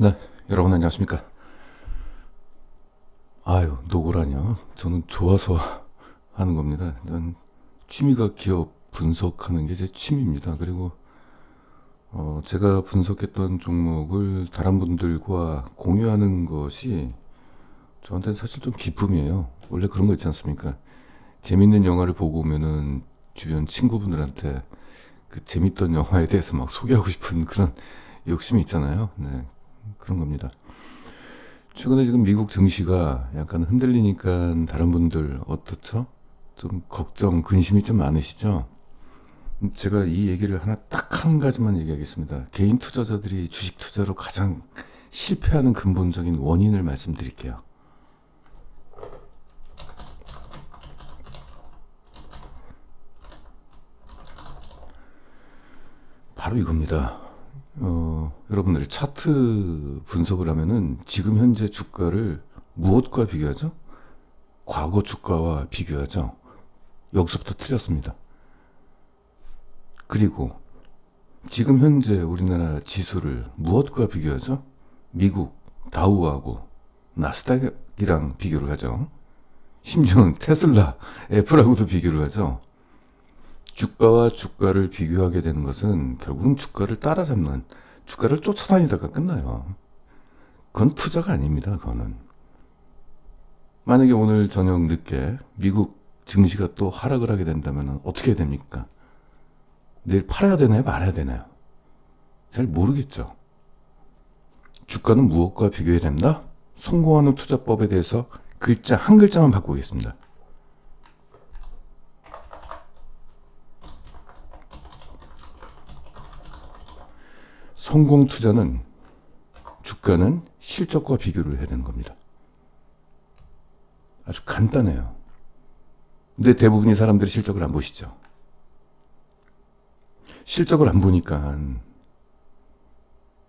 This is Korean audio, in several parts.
네, 여러분 안녕하십니까? 아유, 노고라뇨. 저는 좋아서 하는 겁니다. 난 취미가 기업 분석하는 게 제 취미입니다. 그리고 제가 분석했던 종목을 다른 분들과 공유하는 것이 저한테는 사실 좀 기쁨이에요. 원래 그런 거 있지 않습니까? 재밌는 영화를 보고 오면은 주변 친구분들한테 그 재밌던 영화에 대해서 막 소개하고 싶은 그런 욕심이 있잖아요. 네, 그런 겁니다. 최근에 지금 미국 증시가 약간 흔들리니까 다른 분들 어떻죠? 좀 걱정, 근심이 좀 많으시죠? 제가 이 얘기를 하나 딱 한 가지만 얘기하겠습니다. 개인 투자자들이 주식 투자로 가장 실패하는 근본적인 원인을 말씀드릴게요. 바로 이겁니다. 여러분들 차트 분석을 하면은 지금 현재 주가를 무엇과 비교하죠? 과거 주가와 비교하죠. 여기서부터 틀렸습니다. 그리고 지금 현재 우리나라 지수를 무엇과 비교하죠? 미국 다우하고 나스닥이랑 비교를 하죠. 심지어는 테슬라, 애플하고도 비교를 하죠. 주가와 주가를 비교하게 되는 것은 결국은 주가를 따라잡는, 주가를 쫓아다니다가 끝나요. 그건 투자가 아닙니다. 그거는. 만약에 오늘 저녁 늦게 미국 증시가 또 하락을 하게 된다면 어떻게 됩니까? 내일 팔아야 되나요? 말아야 되나요? 잘 모르겠죠. 주가는 무엇과 비교해야 된다? 성공하는 투자법에 대해서 글자 한 글자만 바꾸겠습니다. 성공 투자는 주가는 실적과 비교를 해야 되는 겁니다. 아주 간단해요. 근데 대부분의 사람들이 실적을 안 보시죠. 실적을 안 보니까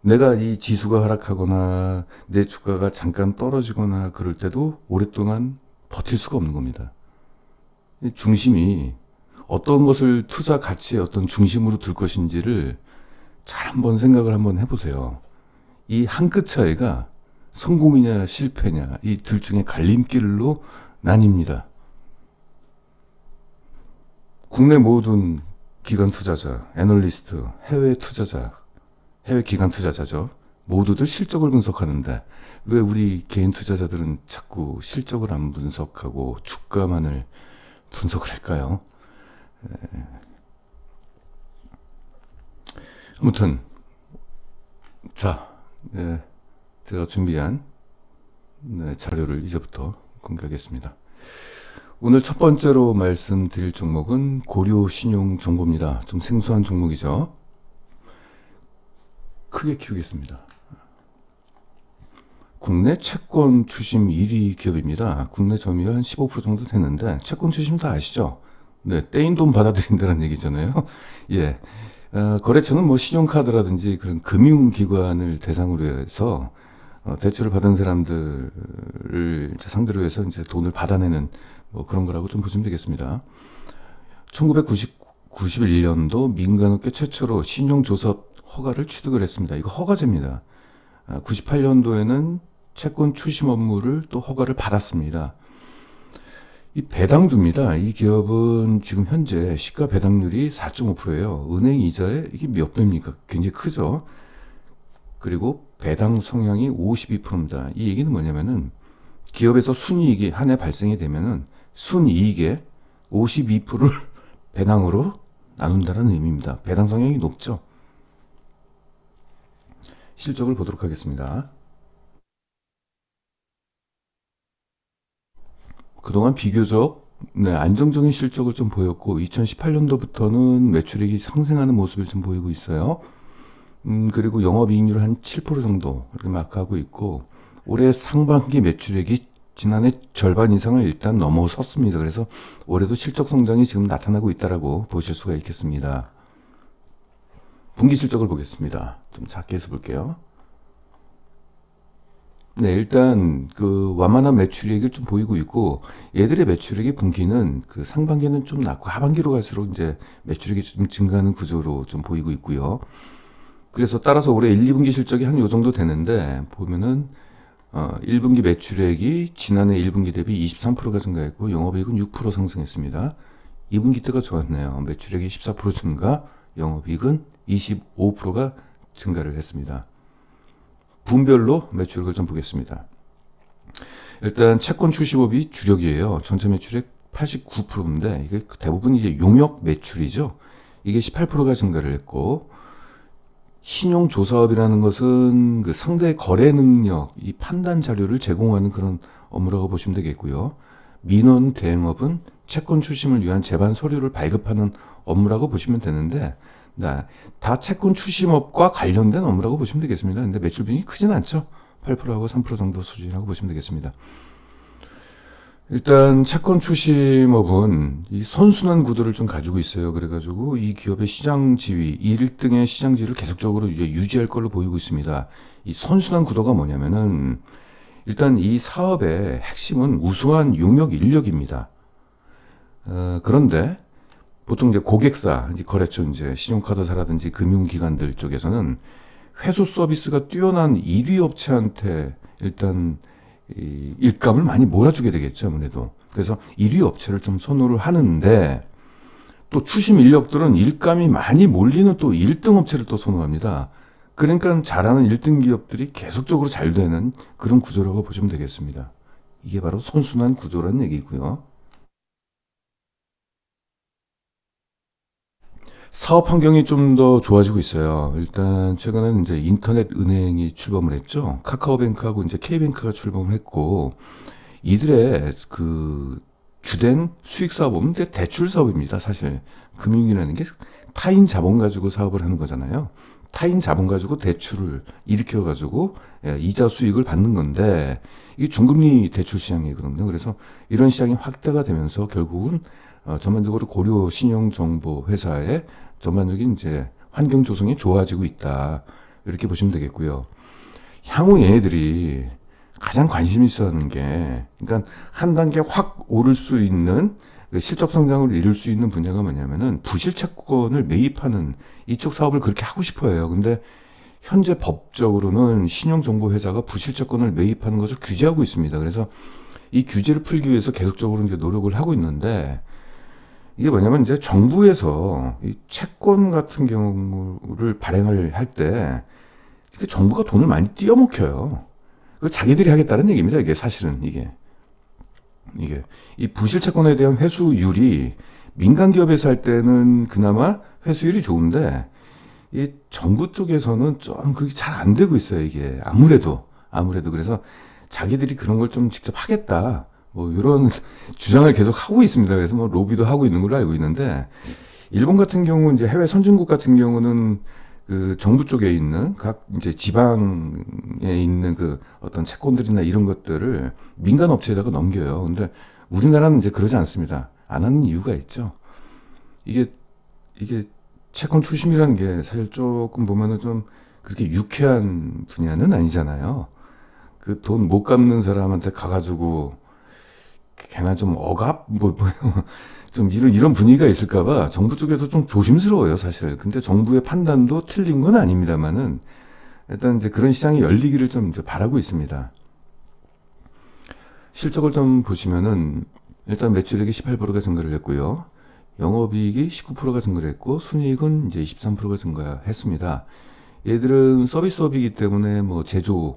내가 이 지수가 하락하거나 내 주가가 잠깐 떨어지거나 그럴 때도 오랫동안 버틸 수가 없는 겁니다. 중심이 어떤 것을 투자 가치의 어떤 중심으로 둘 것인지를 잘 한번 생각을 한번 해보세요. 이 한 끗 차이가 성공이냐 실패냐 이 둘 중에 갈림길로 나뉩니다. 국내 모든 기관 투자자, 애널리스트, 해외 투자자, 해외 기관 투자자죠. 모두들 실적을 분석하는데 왜 우리 개인 투자자들은 자꾸 실적을 안 분석하고 주가만을 분석을 할까요? 아무튼 자, 네, 제가 준비한 자료를 이제부터 공개하겠습니다. 오늘 첫 번째로 말씀드릴 종목은 고려신용정보입니다. 좀 생소한 종목이죠. 크게 키우겠습니다. 국내 채권 추심 1위 기업입니다. 국내 점유율 한 15% 정도 되는데 채권 추심 다 아시죠? 네, 떼인 돈 받아들인다는 얘기잖아요. 예. 거래처는 뭐 신용카드라든지 그런 금융기관을 대상으로 해서 대출을 받은 사람들을 이제 상대로 해서 이제 돈을 받아내는 뭐 그런 거라고 좀 보시면 되겠습니다. 1991년도 민간업계 최초로 신용조섭 허가를 취득을 했습니다. 이거 허가제입니다. 98년도에는 채권 출심 업무를 또 허가를 받았습니다. 이 배당주입니다. 이 기업은 지금 현재 시가 배당률이 4.5%예요. 은행 이자에 이게 몇 배입니까? 굉장히 크죠. 그리고 배당 성향이 52%입니다. 이 얘기는 뭐냐면은 기업에서 순이익이 한 해 발생이 되면은 순이익의 52%를 배당으로 나눈다는 의미입니다. 배당 성향이 높죠. 실적을 보도록 하겠습니다. 그동안 비교적 안정적인 실적을 좀 보였고 2018년도부터는 매출액이 상승하는 모습을 좀 보이고 있어요. 그리고 영업이익률 한 7% 정도 이렇게 마크하고 있고 올해 상반기 매출액이 지난해 절반 이상을 일단 넘어섰습니다. 그래서 올해도 실적 성장이 지금 나타나고 있다라고 보실 수가 있겠습니다. 분기 실적을 보겠습니다. 좀 작게 해서 볼게요. 네, 일단 그 완만한 매출액을 좀 보이고 있고 얘들의 매출액의 분기는 그 상반기는 좀 낮고 하반기로 갈수록 이제 매출액이 좀 증가하는 구조로 좀 보이고 있고요. 그래서 따라서 올해 1, 2분기 실적이 한 요 정도 되는데 보면은 1분기 매출액이 지난해 1분기 대비 23%가 증가했고 영업이익은 6% 상승했습니다. 2분기 때가 좋았네요. 매출액이 14% 증가, 영업이익은 25%가 증가를 했습니다. 분별로 매출액을 좀 보겠습니다. 일단 채권 출시법이 주력이에요. 전체 매출액 89%인데 이게 대부분 이제 용역 매출이죠. 이게 18%가 증가를 했고 신용조사업이라는 것은 그 상대의 거래 능력, 이 판단 자료를 제공하는 그런 업무라고 보시면 되겠고요. 민원 대행업은 채권 출심을 위한 제반 서류를 발급하는 업무라고 보시면 되는데 다 채권 출심업과 관련된 업무라고 보시면 되겠습니다. 근데 매출 비중이 크진 않죠. 8%하고 3% 정도 수준이라고 보시면 되겠습니다. 일단 채권 출심업은 이 선순환 구도를 좀 가지고 있어요. 그래가지고 이 기업의 시장 지위, 1등의 시장 지위를 계속적으로 이제 유지할 걸로 보이고 있습니다. 이 선순환 구도가 뭐냐면은 일단 이 사업의 핵심은 우수한 용역 인력입니다. 그런데 보통 이제 고객사, 이제 거래처, 이제 신용카드사라든지 금융기관들 쪽에서는 회수 서비스가 뛰어난 1위 업체한테 일단 이 일감을 많이 몰아주게 되겠죠, 아무래도. 그래서 1위 업체를 좀 선호를 하는데 또 추심 인력들은 일감이 많이 몰리는 또 1등 업체를 또 선호합니다. 그러니까 잘하는 1등 기업들이 계속적으로 잘 되는 그런 구조라고 보시면 되겠습니다. 이게 바로 선순환 구조라는 얘기고요. 사업 환경이 좀 더 좋아지고 있어요. 일단 최근에는 이제 인터넷 은행이 출범을 했죠. 카카오뱅크하고 이제 K뱅크가 출범을 했고 이들의 그 주된 수익 사업은 이제 대출 사업입니다. 사실 금융이라는 게 타인 자본 가지고 사업을 하는 거잖아요. 타인 자본 가지고 대출을 일으켜 가지고 이자 수익을 받는 건데 이게 중금리 대출 시장이거든요. 그래서 이런 시장이 확대가 되면서 결국은 전반적으로 고려 신용정보 회사의 전반적인 이제 환경 조성이 좋아지고 있다. 이렇게 보시면 되겠고요. 향후 얘네들이 가장 관심 있어 하는 게, 그러니까 한 단계 확 오를 수 있는 그 실적 성장을 이룰 수 있는 분야가 뭐냐면은 부실 채권을 매입하는 이쪽 사업을 그렇게 하고 싶어 해요. 근데 현재 법적으로는 신용정보회사가 부실 채권을 매입하는 것을 규제하고 있습니다. 그래서 이 규제를 풀기 위해서 계속적으로 이제 노력을 하고 있는데 이게 뭐냐면 이제 정부에서 이 채권 같은 경우를 발행을 할 때 정부가 돈을 많이 띄어먹혀요. 그 자기들이 하겠다는 얘기입니다. 이게 사실은 이게 이 부실 채권에 대한 회수율이 민간 기업에서 할 때는 그나마 회수율이 좋은데 이 정부 쪽에서는 좀 그게 잘 안 되고 있어요. 이게 아무래도 그래서 자기들이 그런 걸 좀 직접 하겠다. 뭐 이런 주장을 계속 하고 있습니다. 그래서 뭐 로비도 하고 있는 걸로 알고 있는데 일본 같은 경우 이제 해외 선진국 같은 경우는 그 정부 쪽에 있는 각 이제 지방에 있는 그 어떤 채권들이나 이런 것들을 민간 업체에다가 넘겨요. 근데 우리나라는 이제 그러지 않습니다. 안 하는 이유가 있죠. 이게 채권 출심이라는 게 사실 조금 보면은 좀 그렇게 유쾌한 분야는 아니잖아요. 그 돈 못 갚는 사람한테 가가지고 걔나 좀 억압 좀 이런 분위기가 있을까봐 정부 쪽에서 좀 조심스러워요, 사실. 근데 정부의 판단도 틀린 건 아닙니다만은 일단 이제 그런 시장이 열리기를 좀 이제 바라고 있습니다. 실적을 좀 보시면은 일단 매출액이 18%가 증가를 했고요. 영업이익이 19%가 증가를 했고 순이익은 이제 23%가 증가했습니다. 얘들은 서비스업이기 때문에 뭐 제조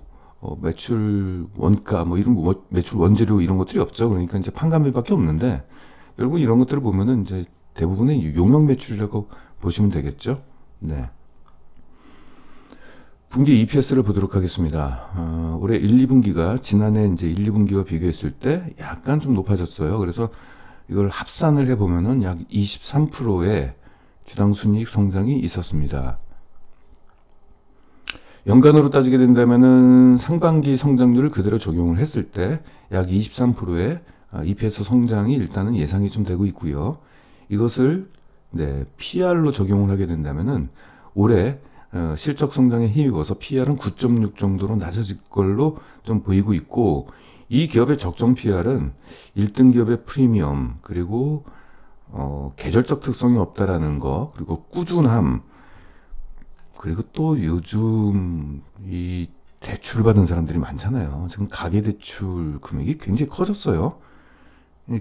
매출 원가 뭐 이런 매출 원재료 이런 것들이 없죠. 그러니까 이제 판관비밖에 없는데 결국 이런 것들을 보면은 이제 대부분의 용역 매출이라고 보시면 되겠죠. 네. 분기 EPS를 보도록 하겠습니다. 올해 1, 2분기가 지난해 이제 1, 2분기와 비교했을 때 약간 좀 높아졌어요. 그래서 이걸 합산을 해보면은 약 23%의 주당 순이익 성장이 있었습니다. 연간으로 따지게 된다면은 상반기 성장률을 그대로 적용을 했을 때 약 23%의 EPS 성장이 일단은 예상이 좀 되고 있고요. 이것을 PR로 적용을 하게 된다면은 올해 실적 성장에 힘입어서 PR은 9.6 정도로 낮아질 걸로 좀 보이고 있고 이 기업의 적정 PR은 1등 기업의 프리미엄 그리고 계절적 특성이 없다라는 거 그리고 꾸준함 그리고 또 요즘 이 대출 받은 사람들이 많잖아요. 지금 가계대출 금액이 굉장히 커졌어요.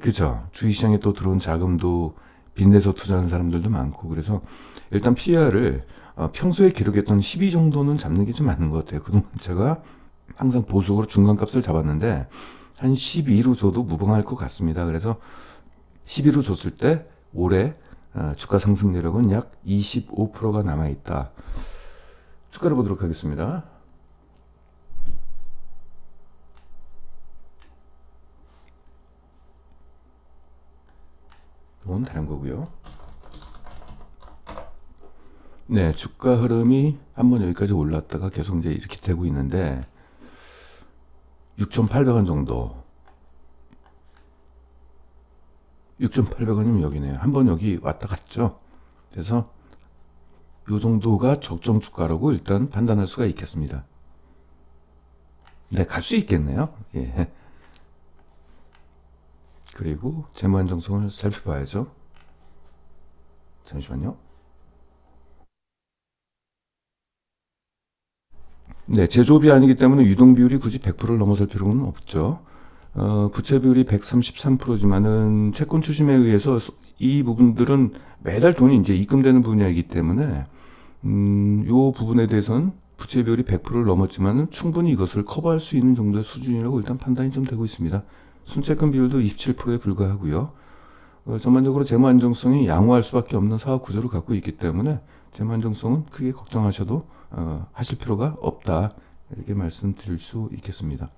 그죠? 주식시장에 또 들어온 자금도 빚내서 투자하는 사람들도 많고, 그래서 일단 PER을 평소에 기록했던 12 정도는 잡는 게 좀 맞는 것 같아요. 그동안 제가 항상 보수적으로 중간값을 잡았는데 한 12로 줘도 무방할 것 같습니다. 그래서 12로 줬을 때 올해 주가 상승률은 약 25%가 남아있다. 주가를 보도록 하겠습니다. 이건 다른 거고요. 네, 주가 흐름이 한번 여기까지 올랐다가 계속 이제 이렇게 되고 있는데 6,800원 정도. 6,800원이면 여기네요. 한번 여기 왔다 갔죠. 그래서 이 정도가 적정 주가라고 일단 판단할 수가 있겠습니다. 네, 갈 수 있겠네요. 예. 그리고 재무 안정성을 살펴봐야죠. 잠시만요. 네, 제조업이 아니기 때문에 유동 비율이 굳이 100%를 넘어설 필요는 없죠. 부채 비율이 133%지만은 채권 추심에 의해서 이 부분들은 매달 돈이 이제 입금되는 분야이기 때문에 요 부분에 대해서는 부채 비율이 100%를 넘었지만은 충분히 이것을 커버할 수 있는 정도의 수준이라고 일단 판단이 좀 되고 있습니다. 순채권 비율도 27%에 불과하고요. 전반적으로 재무 안정성이 양호할 수밖에 없는 사업 구조를 갖고 있기 때문에 재무 안정성은 크게 걱정하셔도 하실 필요가 없다. 이렇게 말씀드릴 수 있겠습니다.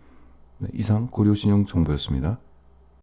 네, 이상 고려신용 정보였습니다.